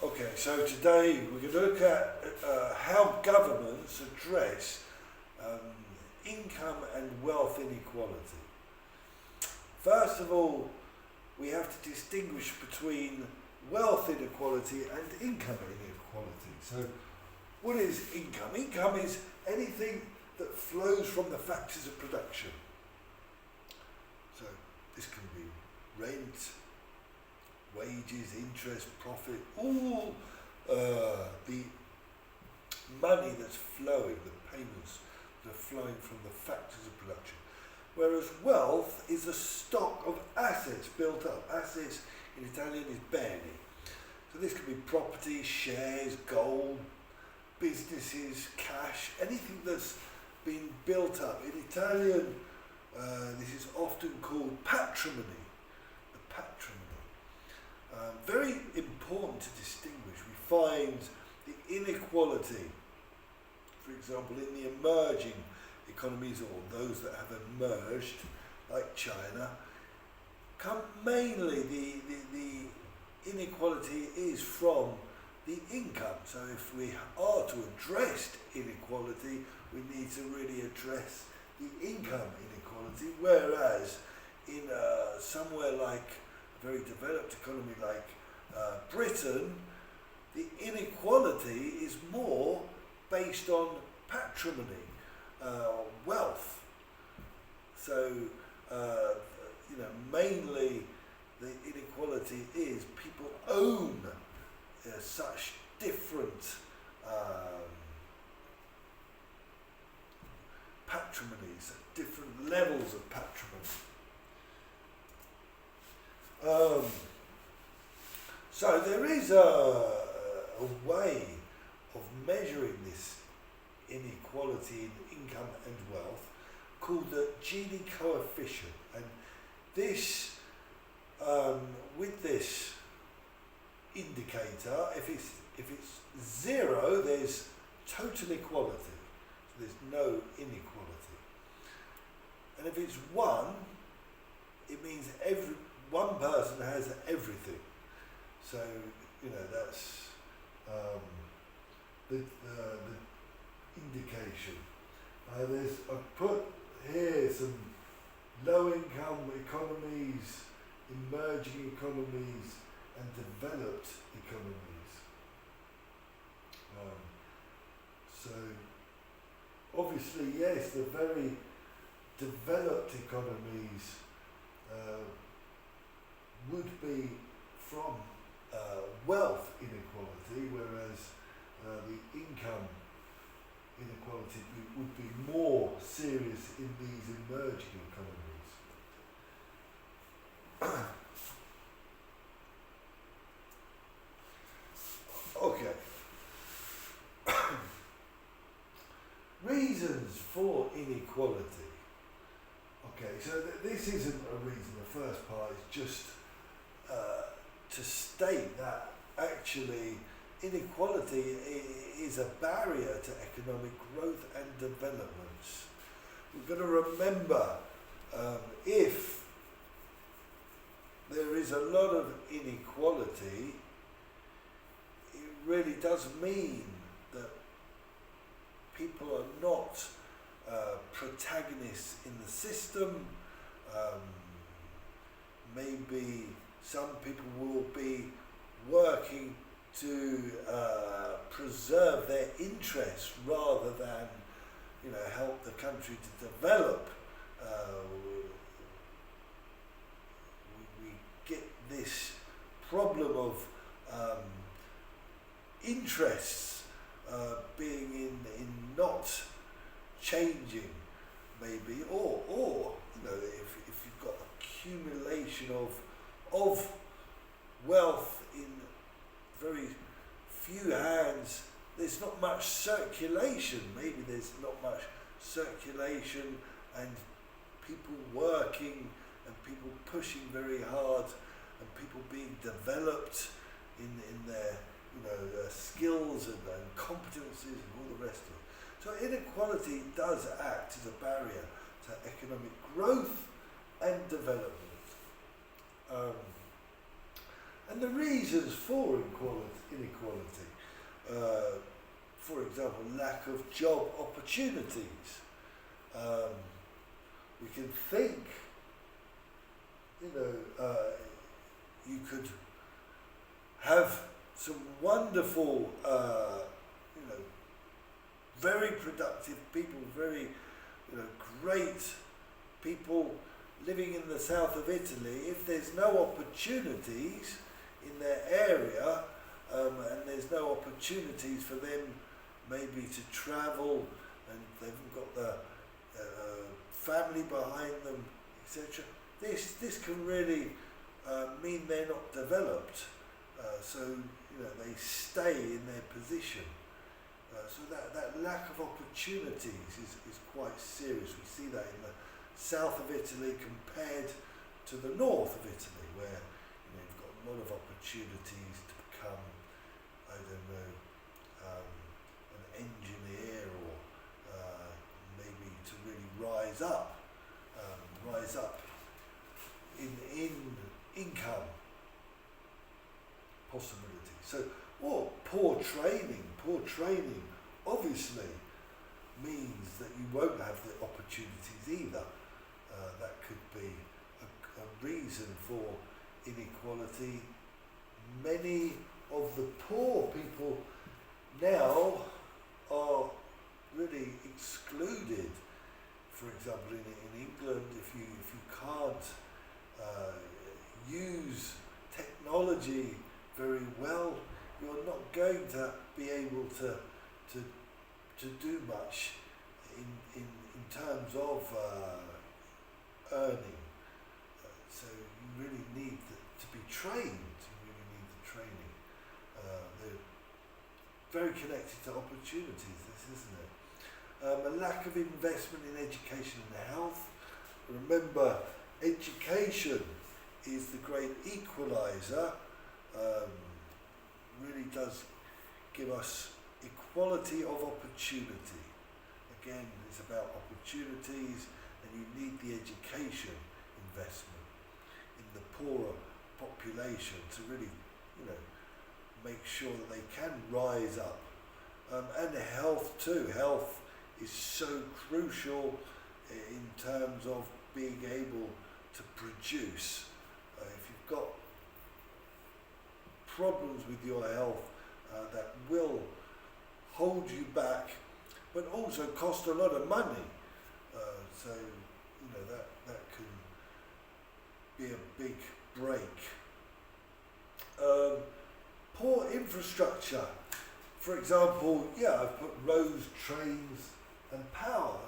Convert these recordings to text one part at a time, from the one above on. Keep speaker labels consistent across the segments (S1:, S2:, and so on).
S1: Okay, so today we're going to look at how governments address income and wealth inequality. First of all, we have to distinguish between wealth inequality and income inequality. So, what is income? Income is anything that flows from the factors of production. So, this can be rent, wages, interest, profit, all the money that's flowing, the payments that are flowing from the factors of production. Whereas wealth is a stock of assets built up. Assets in Italian is beni. So this can be property, shares, gold, businesses, cash, anything that's been built up. In Italian, this is often called patrimony. The patrimony. Very important to distinguish. We find the inequality, for example, in the emerging economies or those that have emerged, like China, mainly the inequality is from the income. So if we are to address inequality, we need to really address the income inequality, whereas in somewhere like a very developed economy like Britain, the inequality is more based on patrimony, wealth. So, mainly the inequality is people own such different patrimonies, different levels of patrimony. So there is a way of measuring this inequality in income and wealth called the Gini coefficient, and this with this indicator, if it's zero, there's total equality, so there's no inequality, and if it's one, it means one person has everything. So that's the indication. I've put here some low-income economies, emerging economies, and developed economies. So obviously, yes, the very developed economies would be from wealth inequality, whereas the income inequality would be more serious in these emerging economies. Okay. Reasons for inequality. Okay, so this isn't a reason. The first part is just to state that actually inequality is a barrier to economic growth and development. We've got to remember, if there is a lot of inequality, it really does mean that people are not protagonists in the system. Maybe some people will be working to preserve their interests rather than, help the country to develop. We get this problem of interests being in not changing, maybe, or if you've got accumulation of wealth in very few hands, there's not much circulation. Maybe there's not much circulation, and people working and people pushing very hard and people being developed in their skills and competencies and all the rest of it. So inequality does act as a barrier to economic growth and development. And the reasons for inequality, for example, lack of job opportunities. We can think, you could have some wonderful, very productive people, very, great people living in the south of Italy. If there's no opportunities in their area, and there's no opportunities for them maybe to travel, and they've got the family behind them, etc. This can really mean they're not developed, so they stay in their position. So that lack of opportunities is quite serious. We see that in the south of Italy compared to the north of Italy, where you've got a lot of opportunities to become, an engineer, or maybe to really rise up in income possibilities. So, or poor training obviously means that you won't have the opportunities either. That could be a reason for inequality. Many of the poor people now are really excluded. For example, in England, if you can't use technology very well, you're not going to be able to do much in terms of earning. So you really need to be trained. You really need the training. They're very connected to opportunities, this, isn't it? A lack of investment in education and health. Remember, education is the great equalizer. Really does give us equality of opportunity. Again, it's about opportunities, and you need the education investment in the poorer population to really, make sure that they can rise up. And health too. Health is so crucial in terms of being able to produce. If you've got problems with your health, that will hold you back, but also cost a lot of money. So that can be a big break. Poor infrastructure. For example, I've put roads, trains, and power.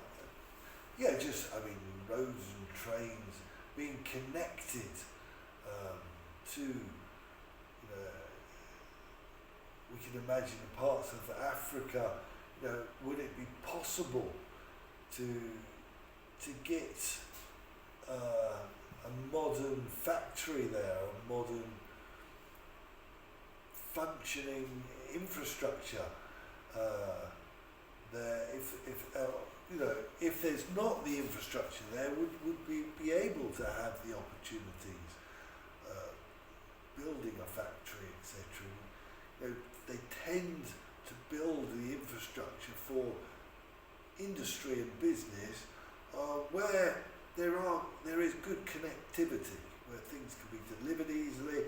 S1: Roads and trains being connected to. We can imagine in parts of Africa, would it be possible to get a modern factory there, a modern functioning infrastructure there? If there's not the infrastructure there, would we be able to have the opportunities, building a factory, etc.? They tend to build the infrastructure for industry and business where there is good connectivity, where things can be delivered easily,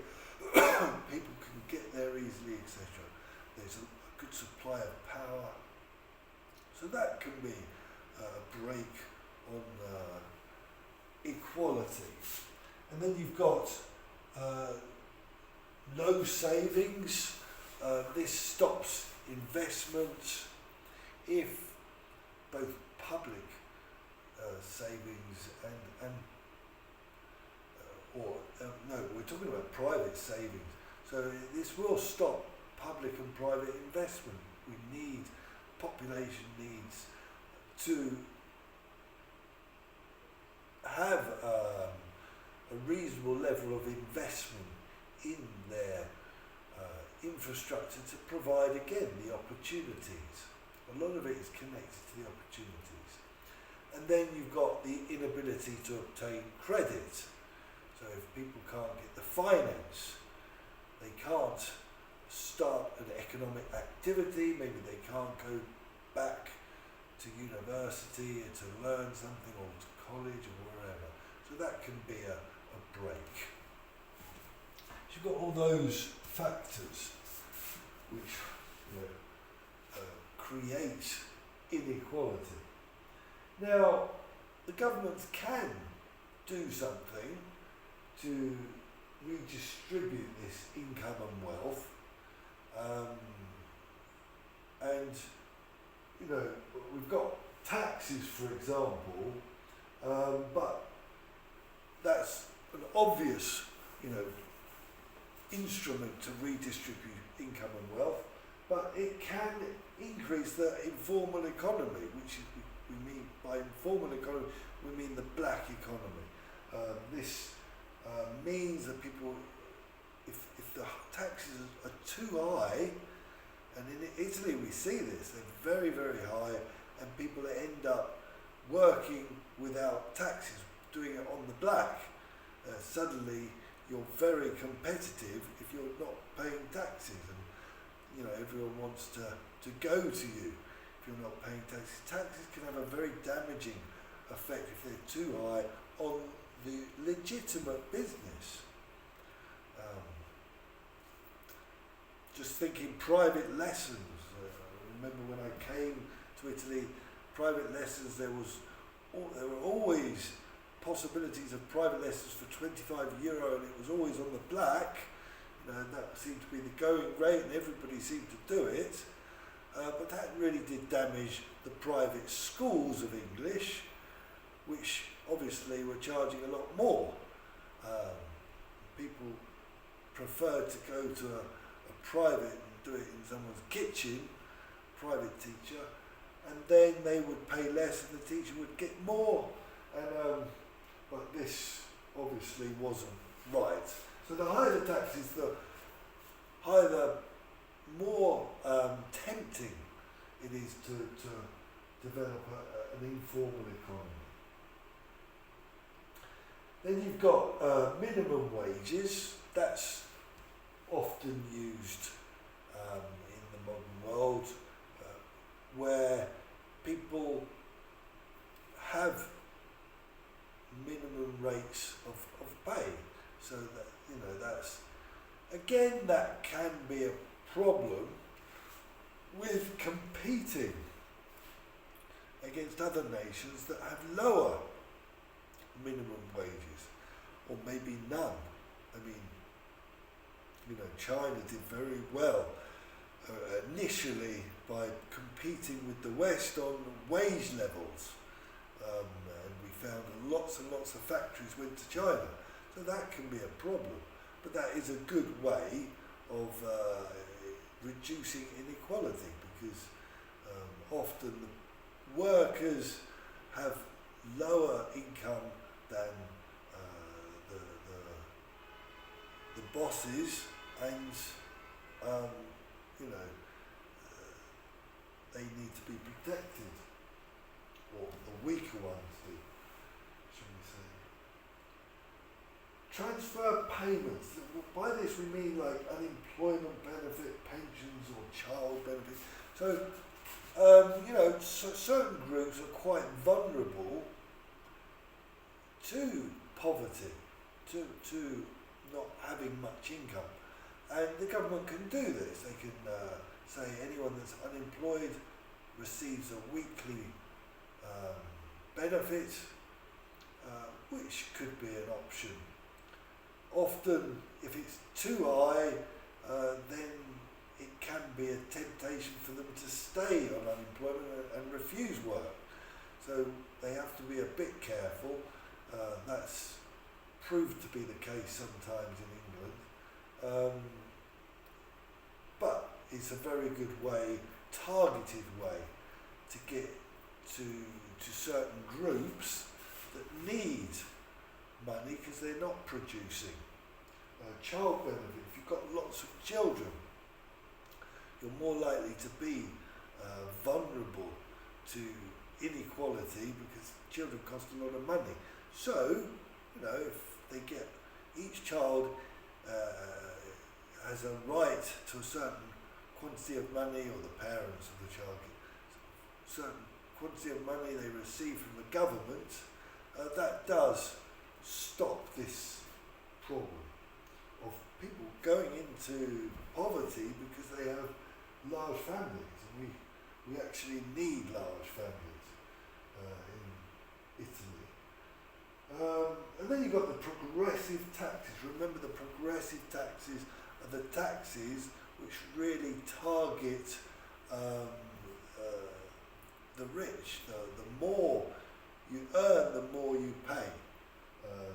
S1: people can get there easily, etc. There's a good supply of power, so that can be a break on equality. And then you've got no savings. This stops investment if both public savings we're talking about private savings. So this will stop public and private investment. Population needs to have a reasonable level of investment in their infrastructure to provide, again, the opportunities. A lot of it is connected to the opportunities. And then you've got the inability to obtain credit. So if people can't get the finance they can't start an economic activity, maybe they can't go back to university to learn something, or to college or wherever. So that can be a break. So you've got all those factors which create inequality. Now, the governments can do something to redistribute this income and wealth, and we've got taxes, for example, but that's an obvious instrument to redistribute income and wealth, but it can increase the informal economy, which is, we mean by informal economy, we mean the black economy. This means that people, if the taxes are too high, and in Italy we see this, they're very, very high, and people end up working without taxes, doing it on the black. Suddenly you're very competitive if you're not paying taxes, and everyone wants to go to you if you're not paying taxes. Taxes can have a very damaging effect if they're too high on the legitimate business. Just thinking private lessons. I remember when I came to Italy, private lessons, there were always possibilities of private lessons for €25, and it was always on the black. That seemed to be the going rate, and everybody seemed to do it. But that really did damage the private schools of English, which obviously were charging a lot more. People preferred to go to a private and do it in someone's kitchen, private teacher, and then they would pay less and the teacher would get more. But this obviously wasn't right. So the higher the taxes, the higher the more tempting it is to develop an informal economy. Then you've got minimum wages. That's often used in the modern world, where people have minimum rates of pay. So that that's again, that can be a problem with competing against other nations that have lower minimum wages, or maybe none. I mean, China did very well initially by competing with the West on wage levels, and we found lots and lots of factories went to China. So that can be a problem, but that is a good way of reducing inequality, because often the workers have lower income than the bosses, and they need to be protected, or the weaker ones do, shall we say. Transfer payments. By this we mean like unemployment benefit, pensions, or child benefits. So, certain groups are quite vulnerable to poverty, to not having much income. And the government can do this. They can say anyone that's unemployed receives a weekly benefit, which could be an option. Often, if it's too high, then it can be a temptation for them to stay on unemployment and refuse work. So they have to be a bit careful. That's proved to be the case sometimes in England. But it's a very good way, targeted way, to get to certain groups that need money because they're not producing. Child benefit, if you've got lots of children, you're more likely to be vulnerable to inequality because children cost a lot of money. So, if they get, each child has a right to a certain quantity of money, or the parents of the child get certain quantity of money they receive from the government, that does stop this problem of people going into poverty because they have large families, and we actually need large families in Italy. And then you've got the progressive taxes. Remember, the progressive taxes are the taxes which really target the rich. The more you earn, the more you pay.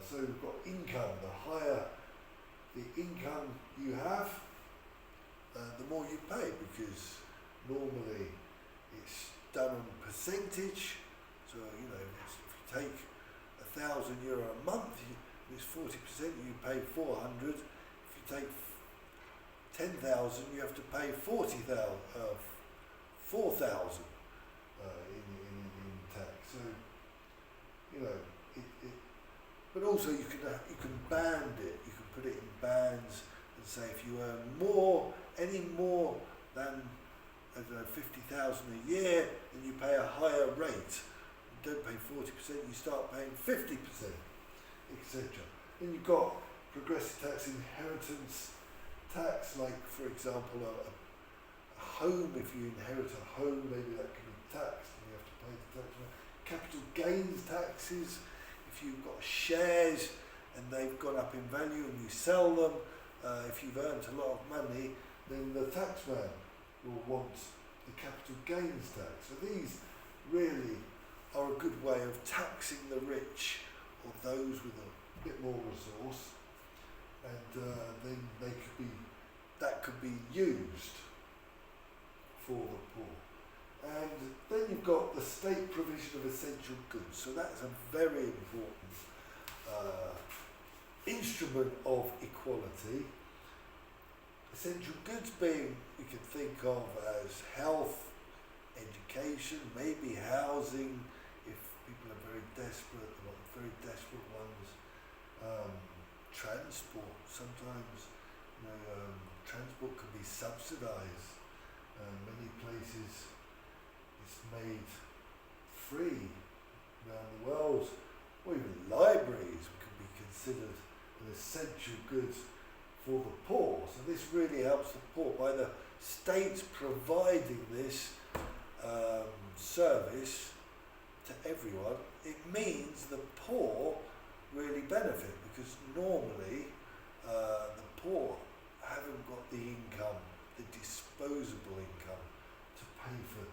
S1: So you've got income. The higher the income you have, the more you pay, because normally it's done on percentage. So if you take €1,000 a month, it's 40%. You pay 400. If you take 10,000, you have to pay 4,000 in tax. So but also you can band it. You can put it in bands and say if you earn any more than 50,000 a year, then you pay a higher rate. You don't pay 40%, you start paying 50%, etc. Then you've got progressive tax, inheritance tax, like for example a home. If you inherit a home, maybe that can be taxed and you have to pay the tax. Capital gains taxes, if you've got shares and they've gone up in value and you sell them, if you've earned a lot of money, then the taxman will want the capital gains tax. So these really are a good way of taxing the rich, or those with a bit more resource, and then that could be used for the poor. And then you've got the state provision of essential goods. So that's a very important instrument of equality. Essential goods being, we can think of as health, education, maybe housing, if people are very desperate, very desperate ones. Transport, sometimes transport can be subsidised. Many places it's made free around the world, or even libraries could be considered an essential good for the poor. So this really helps the poor by the states providing this service to everyone. It means the poor really benefit, because normally the poor haven't got the income, the disposable income, to pay for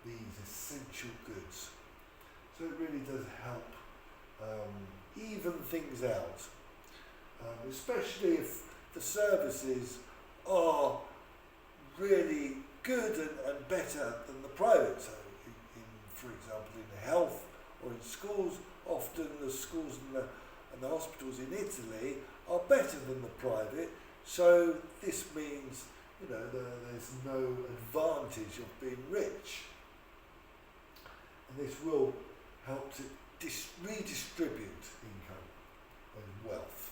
S1: these essential goods. So it really does help even things out, especially if the services are really good and better than the private. So for example, in health or in schools, often the schools and the hospitals in Italy are better than the private. So this means there's no advantage of being rich, and this will help to redistribute income and wealth.